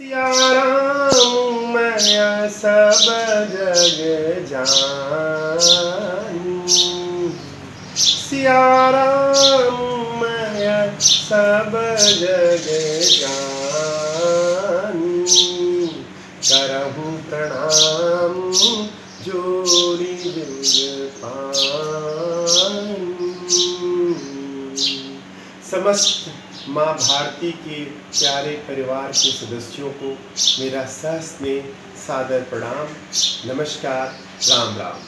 सिया राम मैं सब जग जानी, सिया राम मैं सब जग जानी, करहु प्रणाम जोड़ी जुग पानी। समस्त माँ भारती के प्यारे परिवार के सदस्यों को मेरा सहस्नेह सादर प्रणाम, नमस्कार, राम राम।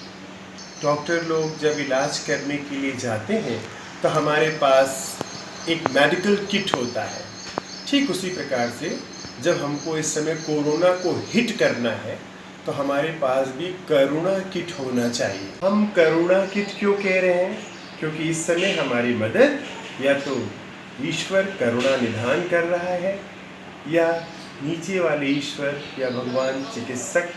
डॉक्टर लोग जब इलाज करने के लिए जाते हैं तो हमारे पास एक मेडिकल किट होता है। ठीक उसी प्रकार से जब हमको इस समय कोरोना को हिट करना है तो हमारे पास भी करुणा किट होना चाहिए। हम करुणा किट क्यों कह रहे हैं? क्योंकि इस समय हमारी मदद या तो ईश्वर करुणा निधान कर रहा है या नीचे वाले ईश्वर या भगवान चिकित्सक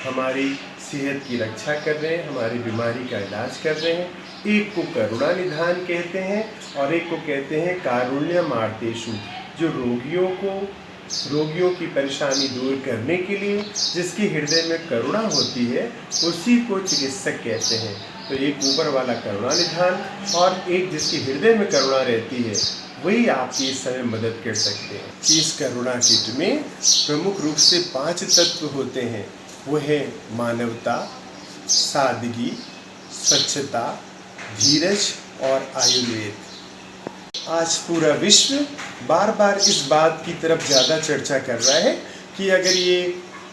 हमारी सेहत की रक्षा कर रहे हैं, हमारी बीमारी का इलाज कर रहे हैं। एक को करुणा निधान कहते हैं और एक को कहते हैं कारुण्य मार्तेषु, जो रोगियों की परेशानी दूर करने के लिए जिसके हृदय में करुणा होती है उसी को चिकित्सक कहते हैं। तो एक ऊपर वाला करुणा निधान और एक जिसके हृदय में करुणा रहती है वही आपकी इस समय मदद कर सकते हैं। इस करुणा किट में प्रमुख रूप से 5 तत्व होते हैं। वो है मानवता, सादगी, स्वच्छता, धीरज और आयुर्वेद। आज पूरा विश्व बार बार इस बात की तरफ ज़्यादा चर्चा कर रहा है कि अगर ये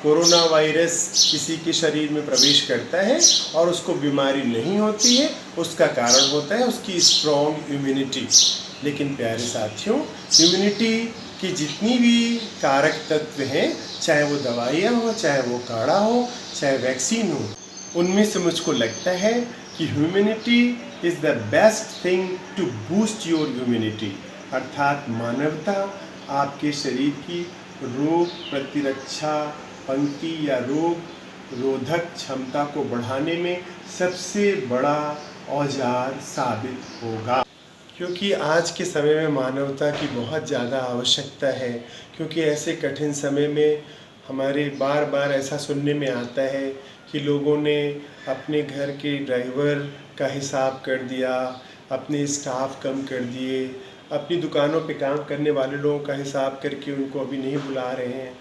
कोरोना वायरस किसी के शरीर में प्रवेश करता है और उसको बीमारी नहीं होती है, उसका कारण होता है उसकी स्ट्रॉन्ग इम्यूनिटी। लेकिन प्यारे साथियों, इम्यूनिटी की जितनी भी कारक तत्व हैं, चाहे वो दवाइयाँ हो, चाहे वो काढ़ा हो, चाहे वैक्सीन हो, उनमें से मुझको लगता है कि humanity is the best thing to boost your immunity. अर्थात मानवता आपके शरीर की रोग प्रतिरक्षा पंक्ति या रोग रोधक क्षमता को बढ़ाने में सबसे बड़ा औजार साबित होगा। क्योंकि आज के समय में मानवता की बहुत ज़्यादा आवश्यकता है। क्योंकि ऐसे कठिन समय में हमारे बार बार ऐसा सुनने में आता है कि लोगों ने अपने घर के ड्राइवर का हिसाब कर दिया, अपने स्टाफ कम कर दिए, अपनी दुकानों पे काम करने वाले लोगों का हिसाब करके उनको अभी नहीं बुला रहे हैं।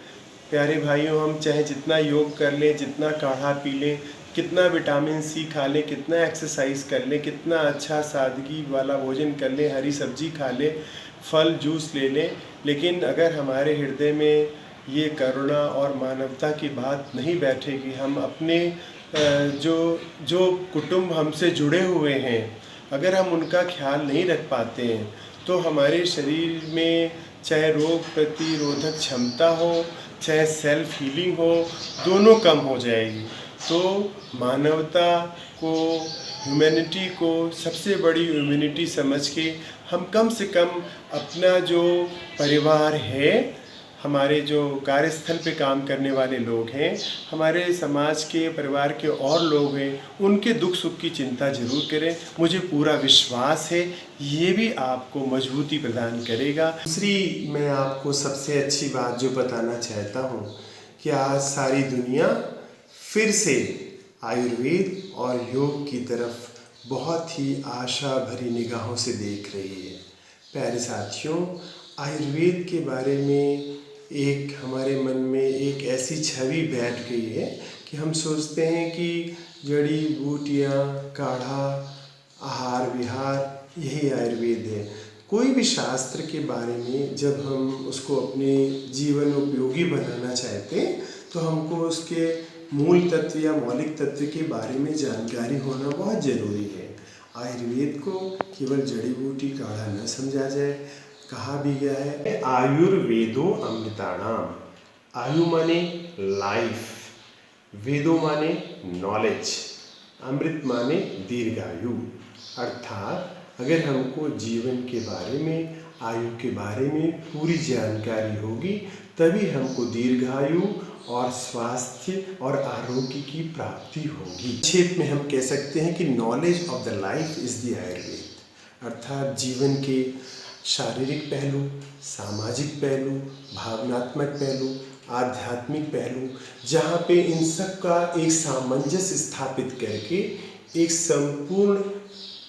प्यारे भाइयों, हम चाहे जितना योग कर लें, जितना काढ़ा पी लें, कितना विटामिन सी खा लें, कितना एक्सरसाइज कर लें, कितना अच्छा सादगी वाला भोजन कर लें, हरी सब्जी खा लें, फल जूस ले लें, लेकिन अगर हमारे हृदय में ये करुणा और मानवता की बात नहीं बैठेगी, हम अपने जो कुटुंब हमसे जुड़े हुए हैं, अगर हम उनका ख्याल नहीं रख पाते हैं तो हमारे शरीर में चाहे रोग प्रतिरोधक क्षमता हो, चाहे सेल्फ हीलिंग हो, दोनों कम हो जाएगी। तो मानवता को, ह्यूमैनिटी को सबसे बड़ी इम्यूनिटी समझ के हम कम से कम अपना जो परिवार है, हमारे जो कार्यस्थल पे काम करने वाले लोग हैं, हमारे समाज के परिवार के और लोग हैं, उनके दुख सुख की चिंता ज़रूर करें। मुझे पूरा विश्वास है ये भी आपको मजबूती प्रदान करेगा। दूसरी मैं आपको सबसे अच्छी बात जो बताना चाहता हूँ कि आज सारी दुनिया फिर से आयुर्वेद और योग की तरफ बहुत ही आशा भरी निगाहों से देख रही है। प्यारे साथियों, आयुर्वेद के बारे में एक हमारे मन में एक ऐसी छवि बैठ गई है कि हम सोचते हैं कि जड़ी बूटियाँ, काढ़ा, आहार विहार यही आयुर्वेद है। कोई भी शास्त्र के बारे में जब हम उसको अपने जीवन उपयोगी बनाना चाहते हैं तो हमको उसके मूल तत्व या मौलिक तत्व के बारे में जानकारी होना बहुत ज़रूरी है। आयुर्वेद को केवल जड़ी बूटी काढ़ा न समझा जाए। कहा भी गया है आयुर्वेदो अमृताणाम। आयु माने लाइफ, वेदो माने नॉलेज, अमृत माने दीर्घायु। अर्थात अगर हमको जीवन के बारे में, आयु के बारे में पूरी जानकारी होगी तभी हमको दीर्घायु और स्वास्थ्य और आरोग्य की प्राप्ति होगी। संक्षेप में हम कह सकते हैं कि knowledge of the life is the Ayurveda. अर्थात जीवन के शारीरिक पहलू, सामाजिक पहलू, भावनात्मक पहलू, आध्यात्मिक पहलू, जहाँ पे इन सब का एक सामंजस्य स्थापित करके एक संपूर्ण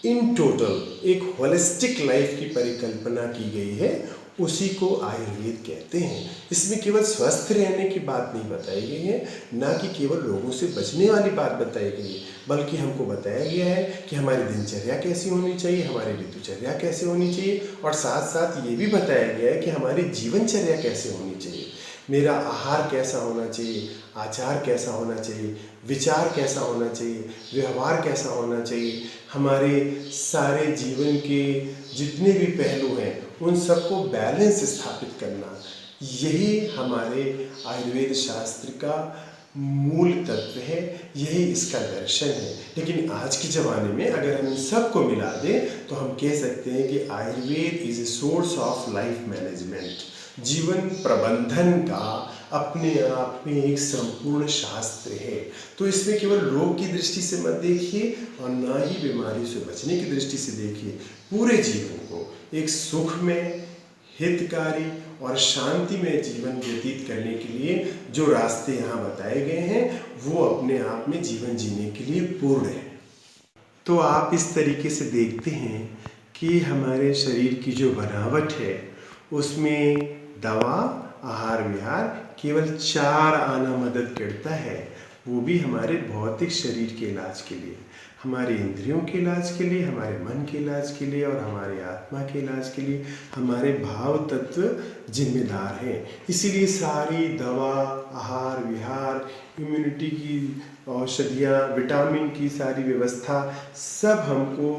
इन टोटल एक होलिस्टिक लाइफ की परिकल्पना की गई है, उसी को आयुर्वेद कहते हैं। इसमें केवल स्वस्थ रहने की बात नहीं बताई गई है, ना कि केवल रोगों से बचने वाली बात बताई गई है, बल्कि हमको बताया गया है कि हमारी दिनचर्या कैसी होनी चाहिए, हमारी ऋतुचर्या कैसे होनी चाहिए, और साथ साथ ये भी बताया गया है कि हमारी जीवनचर्या कैसे होनी चाहिए। मेरा आहार कैसा होना चाहिए, आचार कैसा होना चाहिए, विचार कैसा होना चाहिए, व्यवहार कैसा होना चाहिए, हमारे सारे जीवन के जितने भी पहलू हैं उन सबको बैलेंस स्थापित करना, यही हमारे आयुर्वेद शास्त्र का मूल तत्व है, यही इसका दर्शन है। लेकिन आज के ज़माने में अगर हम इन सबको मिला दें तो हम कह सकते हैं कि Ayurveda is a source of life management, जीवन प्रबंधन का अपने आप में एक संपूर्ण शास्त्र है। तो इसमें केवल रोग की दृष्टि से मत देखिए और ना ही बीमारी से बचने की दृष्टि से देखिए, पूरे जीवन को एक सुख में, हितकारी और शांतिमय जीवन व्यतीत करने के लिए जो रास्ते यहाँ बताए गए हैं वो अपने आप में जीवन जीने के लिए पूर्ण है। तो आप इस तरीके से देखते हैं कि हमारे शरीर की जो बनावट है उसमें दवा, आहार विहार केवल 4 आना मदद करता है, वो भी हमारे भौतिक शरीर के इलाज के लिए, हमारे इंद्रियों के इलाज के लिए, हमारे मन के इलाज के लिए और हमारे आत्मा के इलाज के लिए हमारे भाव तत्व जिम्मेदार हैं। इसीलिए सारी दवा, आहार विहार, इम्यूनिटी की औषधियाँ, विटामिन की सारी व्यवस्था सब हमको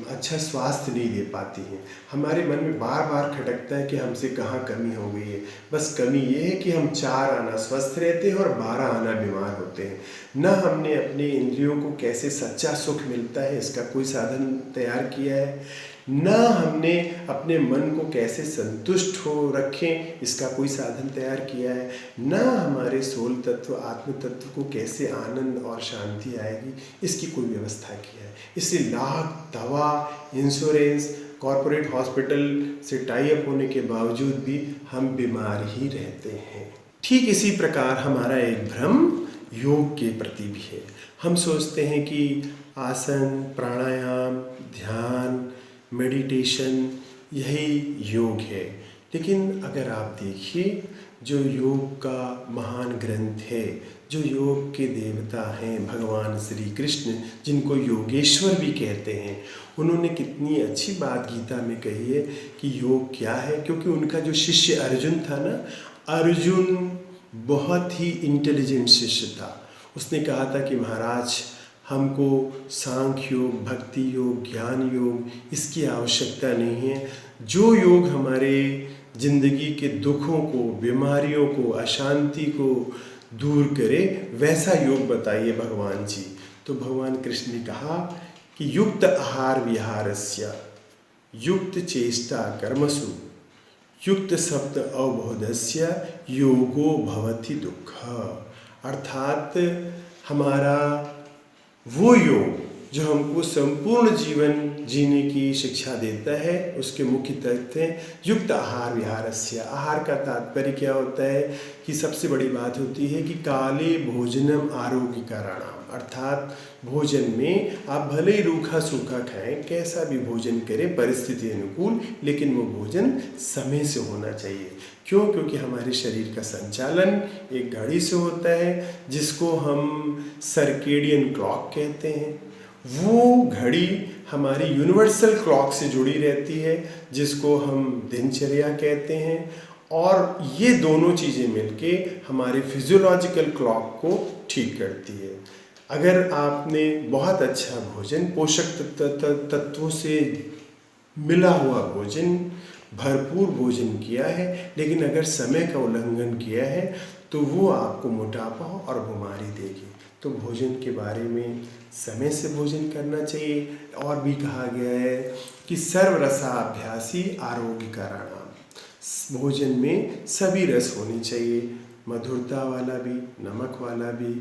अच्छा स्वास्थ्य नहीं दे पाती हैं। हमारे मन में बार बार खटकता है कि हमसे कहाँ कमी हो गई है। बस कमी ये है कि हम 4 आना स्वस्थ रहते हैं और 12 आना बीमार होते हैं। न हमने अपने इंद्रियों को कैसे सच्चा सुख मिलता है इसका कोई साधन तैयार किया है, न हमने अपने मन को कैसे संतुष्ट हो रखें इसका कोई साधन तैयार किया है, न हमारे सोल तत्व, आत्म तत्व को कैसे आनंद और शांति आएगी इसकी कोई व्यवस्था किया है। इसलिए लाख दवा, इंश्योरेंस, कॉरपोरेट हॉस्पिटल से टाई अप होने के बावजूद भी हम बीमार ही रहते हैं। ठीक इसी प्रकार हमारा एक भ्रम योग के प्रति भी है। हम सोचते हैं कि आसन, प्राणायाम, ध्यान, मेडिटेशन यही योग है, लेकिन अगर आप देखिए जो योग का महान ग्रंथ है, जो योग के देवता हैं भगवान श्री कृष्ण, जिनको योगेश्वर भी कहते हैं, उन्होंने कितनी अच्छी बात गीता में कही है कि योग क्या है। क्योंकि उनका जो शिष्य अर्जुन था ना, अर्जुन बहुत ही इंटेलिजेंट शिष्य था। उसने कहा था कि महाराज हमको सांख्य योग, भक्ति योग, ज्ञान योग इसकी आवश्यकता नहीं है। जो योग हमारे जिंदगी के दुखों को, बीमारियों को, अशांति को दूर करे वैसा योग बताइए भगवान जी। तो भगवान कृष्ण ने कहा कि युक्त आहार विहारस्य, युक्त चेष्टा कर्मसु, युक्त शब्द अवबोधस्य योगो भवति दुःख। अर्थात हमारा वो योग जो हमको संपूर्ण जीवन जीने की शिक्षा देता है, उसके मुख्य तत्व हैं युक्त आहार विहारस्य। आहार का तात्पर्य क्या होता है कि सबसे बड़ी बात होती है कि काले भोजनम आरोग्य कारणाम, अर्थात भोजन में आप भले ही रूखा सूखा खाएं, कैसा भी भोजन करें परिस्थिति अनुकूल, लेकिन वो भोजन समय से होना चाहिए। क्यों? क्योंकि हमारे शरीर का संचालन एक घड़ी से होता है जिसको हम सर्केडियन क्लॉक कहते हैं। वो घड़ी हमारी यूनिवर्सल क्लॉक से जुड़ी रहती है जिसको हम दिनचर्या कहते हैं, और ये दोनों चीज़ें मिलके हमारे फिजियोलॉजिकल क्लॉक को ठीक करती है। अगर आपने बहुत अच्छा भोजन, पोषक तत्वों से मिला हुआ भोजन, भरपूर भोजन किया है, लेकिन अगर समय का उल्लंघन किया है तो वो आपको मोटापा और बीमारी देगी। तो भोजन के बारे में समय से भोजन करना चाहिए। और भी कहा गया है कि सर्वरसाभ्यासी आरोग्य कारणाम, भोजन में सभी रस होने चाहिए, मधुरता वाला भी, नमक वाला भी,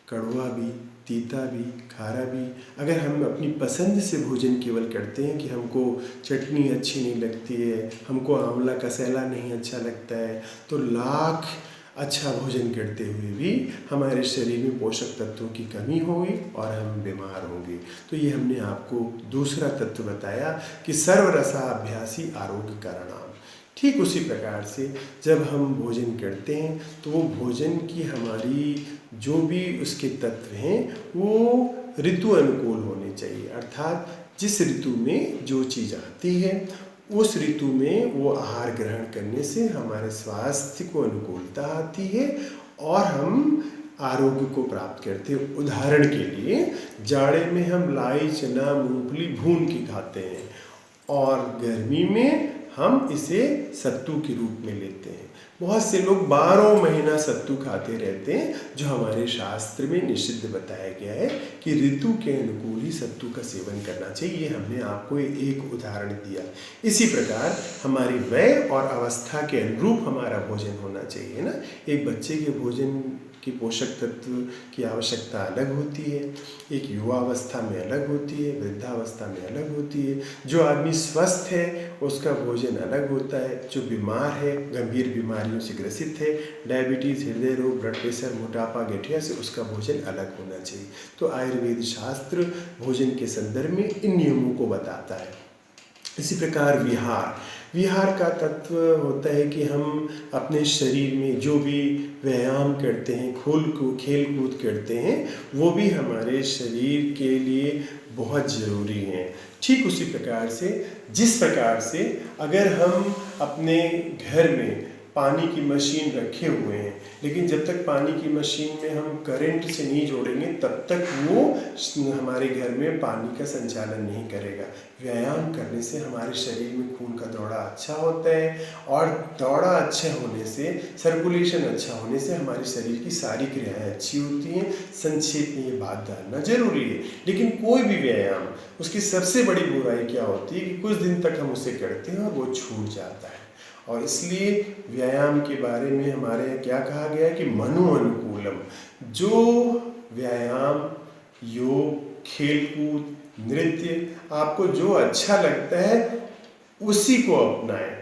कड़वा भी, तीता भी, खारा भी। अगर हम अपनी पसंद से भोजन केवल करते हैं कि हमको चटनी अच्छी नहीं लगती है, हमको आंवला कसैला नहीं अच्छा लगता है, तो लाख अच्छा भोजन करते हुए भी हमारे शरीर में पोषक तत्वों की कमी होगी और हम बीमार होंगे। तो ये हमने आपको दूसरा तत्व बताया कि सर्वरसाभ्यासी आरोग्य कारणाम। ठीक उसी प्रकार से जब हम भोजन करते हैं तो वो भोजन की हमारी जो भी उसके तत्व हैं वो ऋतु अनुकूल होने चाहिए, अर्थात जिस ऋतु में जो चीज़ आती है उस ऋतु में वो आहार ग्रहण करने से हमारे स्वास्थ्य को अनुकूलता आती है और हम आरोग्य को प्राप्त करते हैं। उदाहरण के लिए जाड़े में हम लाई, चना, मूंगफली भून के खाते हैं और गर्मी में हम इसे सत्तू के रूप में लेते हैं। बहुत से लोग 12 महीना सत्तू खाते रहते हैं, जो हमारे शास्त्र में निषिद्ध बताया गया है कि ऋतु के अनुकूल ही सत्तू का सेवन करना चाहिए। ये हमने आपको एक उदाहरण दिया। इसी प्रकार हमारी वय और अवस्था के अनुरूप हमारा भोजन होना चाहिए ना। एक बच्चे के भोजन की पोषक तत्व की आवश्यकता अलग होती है, एक युवावस्था में अलग होती है, वृद्धावस्था में अलग होती है। जो आदमी स्वस्थ है उसका भोजन अलग होता है, जो बीमार है, गंभीर बीमारियों से ग्रसित है, डायबिटीज़, हृदय रोग, ब्लड प्रेशर, मोटापा, गठिया से उसका भोजन अलग होना चाहिए। तो आयुर्वेद शास्त्र भोजन के संदर्भ में इन नियमों को बताता है। इसी प्रकार विहार का तत्व होता है कि हम अपने शरीर में जो भी व्यायाम करते हैं, खेल कूद करते हैं, वो भी हमारे शरीर के लिए बहुत ज़रूरी हैं। ठीक उसी प्रकार से जिस प्रकार से अगर हम अपने घर में पानी की मशीन रखे हुए हैं, लेकिन जब तक पानी की मशीन में हम करंट से नहीं जोड़ेंगे तब तक वो हमारे घर में पानी का संचालन नहीं करेगा। व्यायाम करने से हमारे शरीर में खून का दौड़ा अच्छा होता है और दौड़ा अच्छा होने से, सर्कुलेशन अच्छा होने से हमारे शरीर की सारी क्रियाएं अच्छी होती हैं। संक्षेप में ये बात डालना जरूरी है। लेकिन कोई भी व्यायाम, उसकी सबसे बड़ी बुराई क्या होती है कि कुछ दिन तक हम उसे करते हैं और वो छूट जाता है। और इसलिए व्यायाम के बारे में हमारे यहाँ क्या कहा गया है कि मनो अनुकूलम। जो व्यायाम, योग, खेलकूद, नृत्य आपको जो अच्छा लगता है उसी को अपनाएं,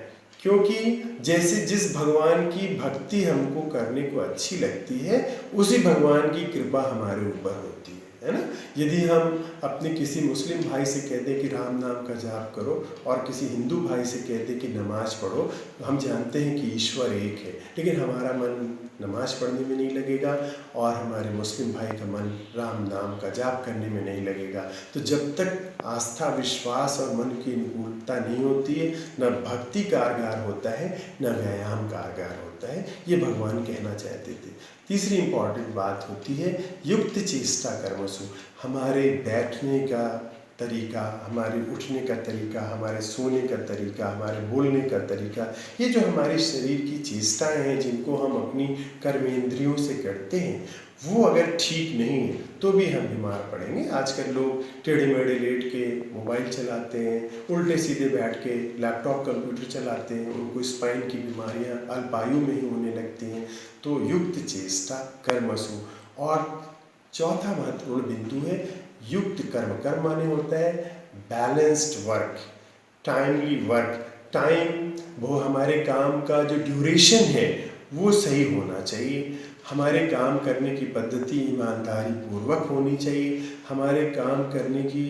क्योंकि जैसे जिस भगवान की भक्ति हमको करने को अच्छी लगती है उसी भगवान की कृपा हमारे ऊपर होती है ना। यदि हम अपने किसी मुस्लिम भाई से कहते कि राम नाम का जाप करो और किसी हिंदू भाई से कहते कि नमाज पढ़ो, तो हम जानते हैं कि ईश्वर एक है, लेकिन हमारा मन नमाज पढ़ने में नहीं लगेगा और हमारे मुस्लिम भाई का मन राम नाम का जाप करने में नहीं लगेगा। तो जब तक आस्था, विश्वास और मन की अनुकूलता नहीं होती है, न भक्ति कारगर होता है, न व्यायाम कारगर होता है। ये भगवान कहना चाहते थे। तीसरी इंपॉर्टेंट बात होती है युक्त चेष्टा कर्मसु। हमारे बैठने का तरीका, हमारे उठने का तरीका, हमारे सोने का तरीका, हमारे बोलने का तरीका, ये जो हमारे शरीर की चेष्टाएं हैं जिनको हम अपनी कर्मेंद्रियों से करते हैं, वो अगर ठीक नहीं है तो भी हम बीमार पड़ेंगे। आजकल लोग टेढ़े मेढ़े लेट के मोबाइल चलाते हैं, उल्टे सीधे बैठ के लैपटॉप, कंप्यूटर चलाते हैं, उनको स्पाइन की बीमारियां अल्पायु में ही होने लगती हैं। तो युक्त चेष्टा कर्मसु। और चौथा महत्वपूर्ण बिंदु है युक्त कर्म। कर्म माने होता है balanced work, timely work. Time, वो हमारे काम का जो ड्यूरेशन है वो सही होना चाहिए। हमारे काम करने की पद्धति ईमानदारी पूर्वक होनी चाहिए। हमारे काम करने की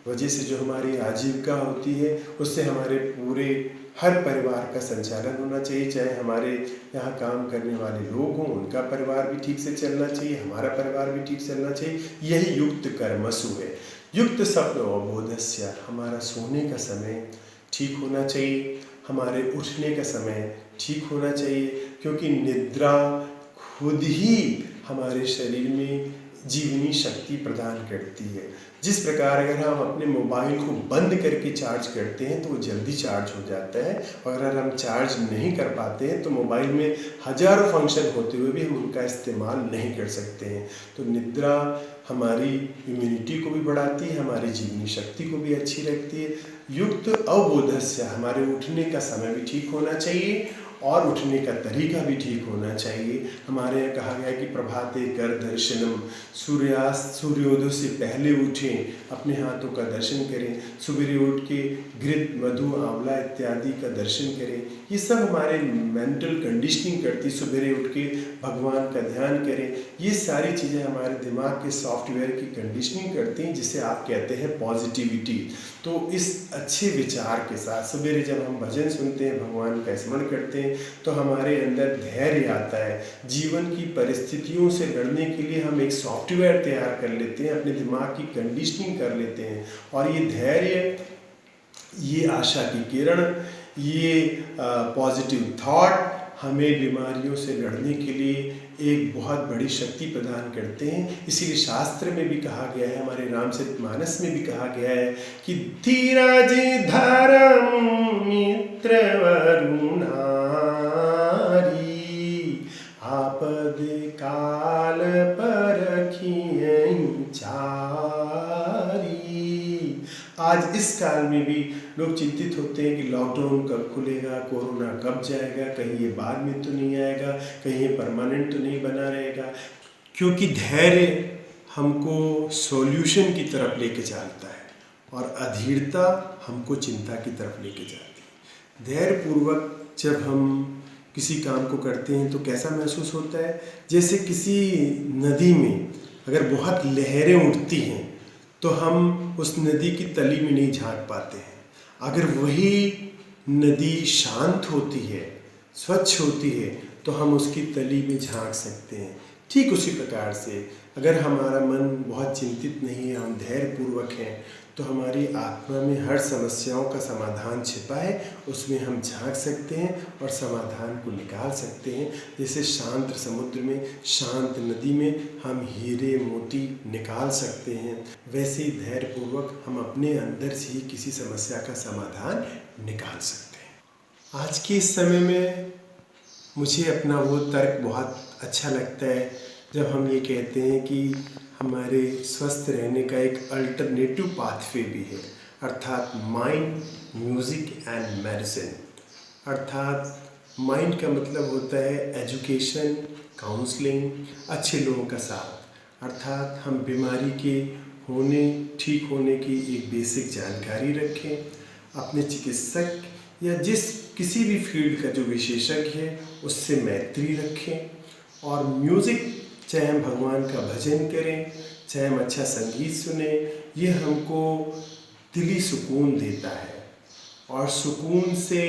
वजह से जो हमारी आजीविका होती है उससे हमारे पूरे हर परिवार का संचालन होना चाहिए। चाहे हमारे यहाँ काम करने वाले लोग हों, उनका परिवार भी ठीक से चलना चाहिए, हमारा परिवार भी ठीक चलना चाहिए। यही युक्त कर्मसु है। युक्त स्वप्न अवबोधस्य, हमारा सोने का समय ठीक होना चाहिए, हमारे उठने का समय ठीक होना चाहिए, क्योंकि निद्रा खुद ही हमारे शरीर में जीवनी शक्ति प्रदान करती है। जिस प्रकार अगर हम अपने मोबाइल को बंद करके चार्ज करते हैं तो वो जल्दी चार्ज हो जाता है, और अगर हम चार्ज नहीं कर पाते हैं तो मोबाइल में हजारों फंक्शन होते हुए भी हम उनका इस्तेमाल नहीं कर सकते हैं। तो निद्रा हमारी इम्यूनिटी को भी बढ़ाती है, हमारी जीवनी शक्ति को भी अच्छी रखती है। युक्त अवबोधस्य, हमारे उठने का समय भी ठीक होना चाहिए और उठने का तरीका भी ठीक होना चाहिए। हमारे यहाँ कहा गया है कि प्रभाते कर दर्शनम, सूर्योदय से पहले उठें, अपने हाथों का दर्शन करें, सवेरे उठ के घृत, मधु, आंवला इत्यादि का दर्शन करें। ये सब हमारे मेंटल कंडीशनिंग करती, सवेरे उठ के भगवान का ध्यान करें। ये सारी चीज़ें हमारे दिमाग के सॉफ्टवेयर की कंडीशनिंग करती हैं, जिसे आप कहते हैं पॉजिटिविटी। तो इस अच्छे विचार के साथ सवेरे जब हम भजन सुनते हैं, भगवान का स्मरण करते हैं, तो हमारे अंदर धैर्य आता है। जीवन की परिस्थितियों से लड़ने के लिए हम एक सॉफ्टवेयर तैयार कर लेते हैं, अपने दिमाग की कंडीशनिंग कर लेते हैं। और ये धैर्य, ये आशा की किरण, ये पॉजिटिव थॉट हमें बीमारियों से लड़ने के लिए एक बहुत बड़ी शक्ति प्रदान करते हैं। इसीलिए शास्त्र में भी कहा गया है, हमारे रामचरितमानस में भी कहा गया है कि धीरज धर्म मित्र वरुणारी, आपद काल परखियहि चारी। आज इस काल में भी लोग चिंतित होते हैं कि लॉकडाउन कब खुलेगा, कोरोना कब जाएगा, कहीं ये बाद में तो नहीं आएगा, कहीं ये परमानेंट तो नहीं बना रहेगा। क्योंकि धैर्य हमको सॉल्यूशन की तरफ लेके चलता है और अधीरता हमको चिंता की तरफ लेके जाती है। धैर्यपूर्वक जब हम किसी काम को करते हैं तो कैसा महसूस होता है, जैसे किसी नदी में अगर बहुत लहरें उठती हैं तो हम उस नदी की तली में नहीं झांक पाते हैं। अगर वही नदी शांत होती है, स्वच्छ होती है, तो हम उसकी तली में झांक सकते हैं। ठीक उसी प्रकार से अगर हमारा मन बहुत चिंतित नहीं है, हम धैर्यपूर्वक हैं, तो हमारी आत्मा में हर समस्याओं का समाधान छिपा है, उसमें हम झांक सकते हैं और समाधान को निकाल सकते हैं। जैसे शांत समुद्र में, शांत नदी में हम हीरे मोती निकाल सकते हैं, वैसे ही धैर्यपूर्वक हम अपने अंदर से ही किसी समस्या का समाधान निकाल सकते हैं। आज के इस समय में मुझे अपना वो तर्क बहुत अच्छा लगता है जब हम ये कहते हैं कि हमारे स्वस्थ रहने का एक अल्टरनेटिव पाथवे भी है, अर्थात माइंड, म्यूज़िक एंड मेडिसिन। अर्थात माइंड का मतलब होता है एजुकेशन, काउंसलिंग, अच्छे लोगों का साथ। अर्थात हम बीमारी के होने, ठीक होने की एक बेसिक जानकारी रखें, अपने चिकित्सक या किसी भी फील्ड का जो विशेषज्ञ है उससे मैत्री रखें। और म्यूज़िक, चाहे हम भगवान का भजन करें, चाहे हम अच्छा संगीत सुने, ये हमको दिली सुकून देता है और सुकून से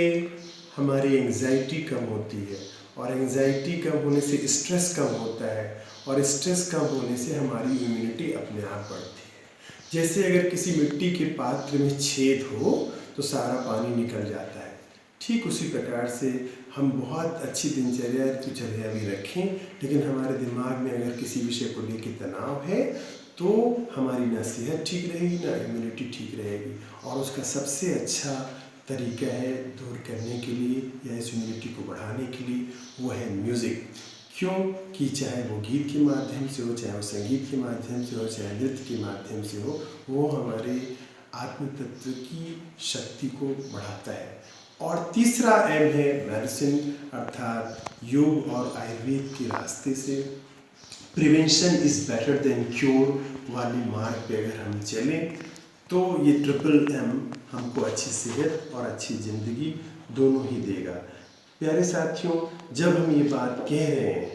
हमारी एंजाइटी कम होती है और एंजाइटी कम होने से स्ट्रेस कम होता है और स्ट्रेस कम होने से हमारी इम्यूनिटी अपने आप बढ़ती है। जैसे अगर किसी मिट्टी के पात्र में छेद हो तो सारा पानी निकल जाता है, ठीक उसी प्रकार से हम बहुत अच्छी दिनचर्या भी रखें, लेकिन हमारे दिमाग में अगर किसी विषय को लेकर तनाव है तो हमारी ना सेहत ठीक रहेगी, ना इम्यूनिटी ठीक रहेगी। और उसका सबसे अच्छा तरीका है दूर करने के लिए या इस इम्यूनिटी को बढ़ाने के लिए, वो है म्यूज़िक। क्योंकि चाहे वो गीत के माध्यम से हो, चाहे वो संगीत के माध्यम से हो, चाहे नृत्य के माध्यम से हो, वो हमारे आत्म तत्व की शक्ति को बढ़ाता है। और तीसरा एम है मेडिसिन, अर्थात योग और आयुर्वेद के रास्ते से prevention is better than cure वाली मार्ग पे अगर हम चलें तो ये ट्रिपल एम हमको अच्छी सेहत और अच्छी ज़िंदगी दोनों ही देगा। प्यारे साथियों, जब हम ये बात कह रहे हैं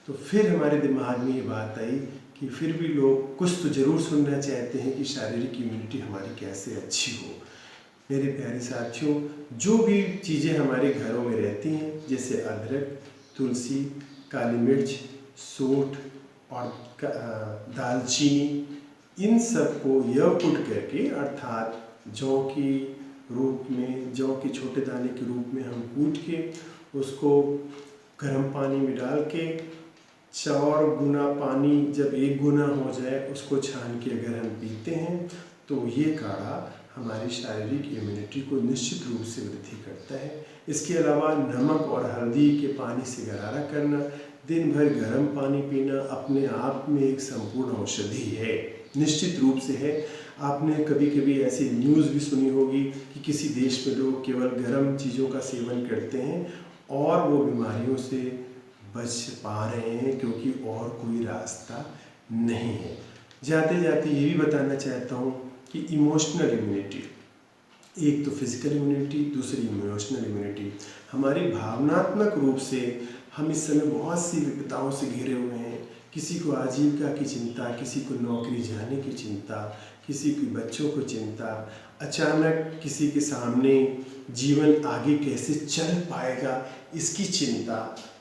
तो फिर हमारे दिमाग में ये बात आई कि फिर भी लोग कुछ तो ज़रूर सुनना चाहते हैं कि शारीरिक इम्यूनिटी हमारी कैसे अच्छी हो। मेरे प्यारे साथियों, जो भी चीज़ें हमारे घरों में रहती हैं, जैसे अदरक, तुलसी, काली मिर्च, सूंठ और दालचीनी, इन सब को कूट करके, अर्थात जौ के रूप में, जौ के छोटे दाने के रूप में हम कूट के उसको गर्म पानी में डाल के 4 गुना पानी जब 1 गुना हो जाए उसको छान के अगर हम पीते हैं तो ये काढ़ा हमारी शारीरिक इम्यूनिटी को निश्चित रूप से वृद्धि करता है। इसके अलावा नमक और हल्दी के पानी से गरारा करना, दिन भर गर्म पानी पीना अपने आप में एक संपूर्ण औषधि है, निश्चित रूप से है। आपने कभी कभी ऐसी न्यूज़ भी सुनी होगी कि किसी देश में लोग केवल गर्म चीज़ों का सेवन करते हैं और वो बीमारियों से बच पा रहे हैं, क्योंकि और कोई रास्ता नहीं है। जाते जाते ये भी बताना चाहता हूँ कि इमोशनल इम्यूनिटी, एक तो फिजिकल इम्यूनिटी, दूसरी इमोशनल इम्यूनिटी। हमारी भावनात्मक रूप से हम इस समय बहुत सी विपदाओं से घिरे हुए हैं। किसी को आजीविका की चिंता, किसी को नौकरी जाने की चिंता, किसी की बच्चों को चिंता, अचानक किसी के सामने जीवन आगे कैसे चल पाएगा इसकी चिंता।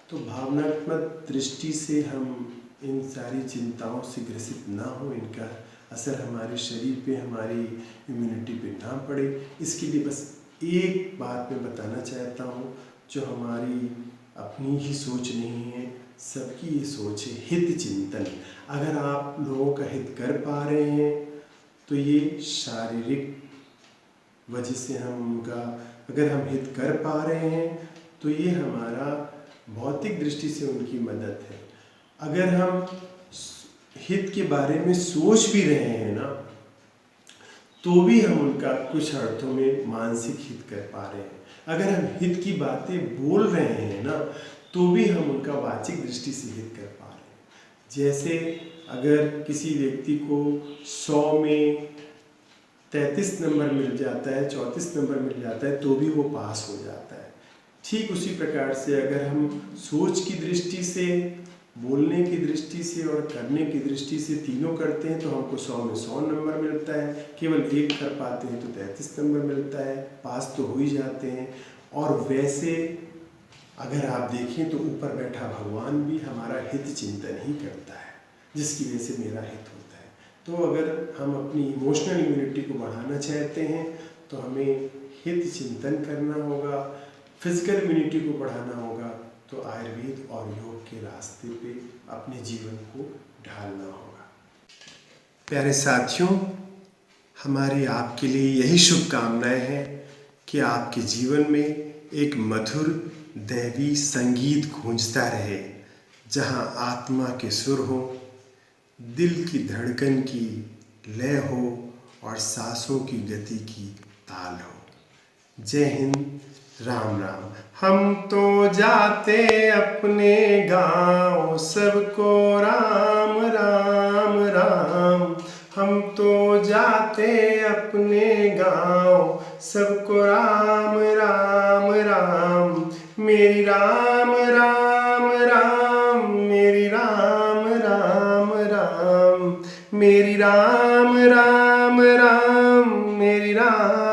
तो भावनात्मक दृष्टि से हम इन सारी चिंताओं से ग्रसित ना हो, इनका असर हमारे शरीर पे, हमारी इम्यूनिटी पे ना पड़े, इसके लिए बस एक बात मैं बताना चाहता हूँ, जो हमारी अपनी ही सोच नहीं है, सबकी ये सोच है, हित चिंतन। अगर आप लोगों का हित कर पा रहे हैं तो ये शारीरिक वजह से हम उनका, अगर हम हित कर पा रहे हैं तो ये हमारा भौतिक दृष्टि से उनकी मदद है। अगर हम हित के बारे में सोच भी रहे हैं ना, तो भी हम उनका कुछ अर्थों में मानसिक हित कर पा रहे हैं। अगर हम हित की बातें बोल रहे हैं ना, तो भी हम उनका वाचिक दृष्टि से हित कर पा रहे हैं। जैसे अगर किसी व्यक्ति को 100 में 33 नंबर मिल जाता है, 34 नंबर मिल जाता है, तो भी वो पास हो जाता है। ठीक उसी प्रकार से अगर हम सोच की दृष्टि से, बोलने की दृष्टि से और करने की दृष्टि से तीनों करते हैं तो हमको 100 में 100 नंबर मिलता है। केवल एक कर पाते हैं तो 33 नंबर मिलता है, पास तो हो ही जाते हैं। और वैसे अगर आप देखें तो ऊपर बैठा भगवान भी हमारा हित चिंतन ही करता है, जिसकी वजह से मेरा हित होता है। तो अगर हम अपनी इमोशनल इम्यूनिटी को बढ़ाना चाहते हैं तो हमें हित चिंतन करना होगा, फिजिकल इम्यूनिटी को बढ़ाना होगा तो आयुर्वेद और योग के रास्ते पे अपने जीवन को ढालना होगा। प्यारे साथियों, हमारी आपके लिए यही शुभकामनाएं हैं कि आपके जीवन में एक मधुर दैवी संगीत गूंजता रहे, जहां आत्मा के सुर हो, दिल की धड़कन की लय हो और सांसों की गति की ताल हो। जय हिंद, राम राम। हम तो जाते अपने गांव, सबको राम राम राम। हम तो जाते अपने गांव, सबको राम राम राम। मेरी राम राम राम, मेरी राम राम राम, मेरी राम राम राम, मेरी राम